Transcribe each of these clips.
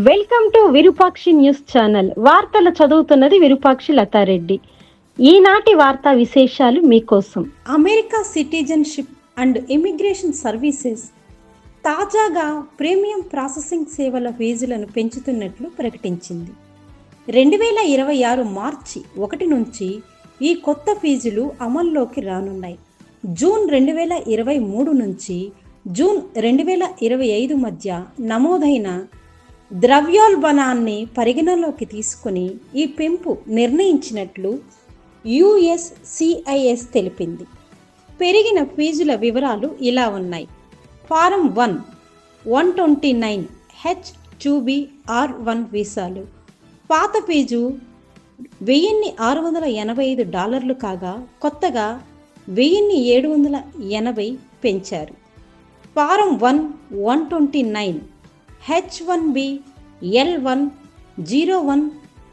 Welcome to Virupakshi news channel. వార్తలు చదువుతున్నది విరూపాక్షి లతారెడ్డి. ఈనాటి వార్తా విశేషాలు మీకోసం. America citizenship and immigration services తాజాగా ప్రీమియం ప్రాసెసింగ్ సేవల ఫీజులను పెంచుతున్నట్లు ప్రకటించింది. 2026 మార్చి 1 నుంచి ఈ కొత్త ఫీజులు అమల్లోకి రానున్నాయి. జూన్ 2023 నుంచి జూన్ 2025 మధ్య నమోదైన ద్రవ్యోల్బణాన్ని పరిగణలోకి తీసుకుని ఈ పెంపు నిర్ణయించినట్లు USCIS తెలిపింది. పెరిగిన ఫీజుల వివరాలు ఇలా ఉన్నాయి. ఫారం 129 H-2B R1 వీసాలు పాత ఫీజు $1,685 కాగా కొత్తగా $1,780 పెంచారు. Form 129 H-1B L1 01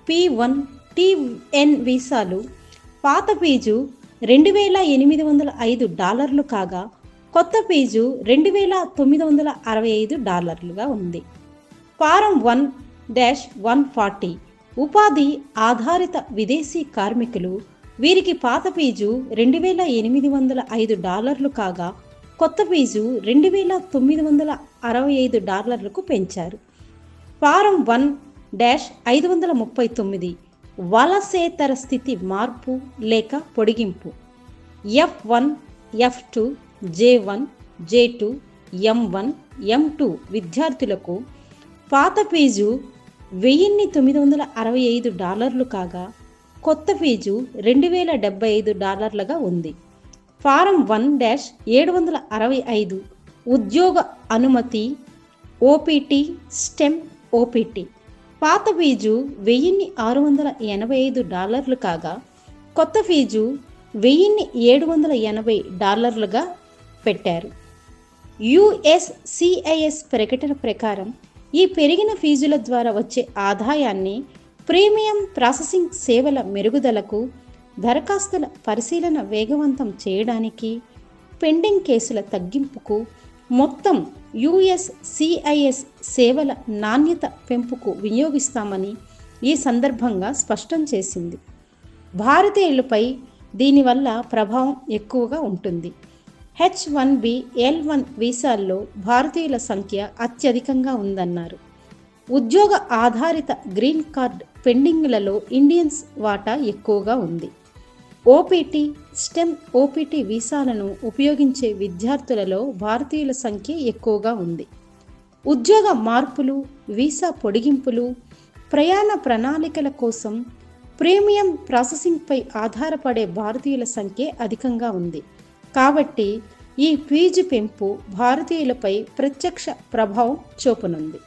P1 TN వీసాలు పాత ఫీజు $2,805 కాగా కొత్త ఫీజు $2,965 ఉంది. ఫారం 1-140 ఉపాధి ఆధారిత విదేశీ కార్మికులు వీరికి పాత ఫీజు $2,805 కాగా కొత్త ఫీజు $2,965 పెంచారు. ఫారం 1-539 వలసేతర స్థితి మార్పు లేక పొడిగింపు F1 F2 J1 J2 M1 M2 విద్యార్థులకు పాత ఫీజు $1,965 కాగా కొత్త ఫీజు $2,075 ఉంది. ఫారం 1-765 ఉద్యోగ అనుమతి OPT STEM OPT పాత ఫీజు $1,685 కాగా కొత్త ఫీజు $1,780 పెట్టారు. USCIS ప్రకటన ప్రకారం ఈ పెరిగిన ఫీజుల ద్వారా వచ్చే ఆదాయాన్ని ప్రీమియం ప్రాసెసింగ్ సేవల మెరుగుదలకు, దరఖాస్తుల పరిశీలన వేగవంతం చేయడానికి, పెండింగ్ కేసుల తగ్గింపుకు, మొత్తం USCIS సేవల నాణ్యత పెంపుకు వినియోగిస్తామని ఈ సందర్భంగా స్పష్టం చేసింది. భారతీయులపై దీనివల్ల ప్రభావం ఎక్కువగా ఉంటుంది. H-1B L1 వీసాల్లో భారతీయుల సంఖ్య అత్యధికంగా ఉందన్నారు. ఉద్యోగ ఆధారిత గ్రీన్ కార్డ్ పెండింగ్లలో ఇండియన్స్ వాటా ఎక్కువగా ఉంది. OPT STEM OPT వీసాలను ఉపయోగించే విద్యార్థులలో భారతీయుల సంఖ్య ఎక్కువగా ఉంది. ఉద్యోగ మార్పులు, వీసా పొడిగింపులు, ప్రయాణ ప్రణాళికల కోసం ప్రీమియం ప్రాసెసింగ్పై ఆధారపడే భారతీయుల సంఖ్య అధికంగా ఉంది. కాబట్టి ఈ ఫీజు పెంపు భారతీయులపై ప్రత్యక్ష ప్రభావం చూపనుంది.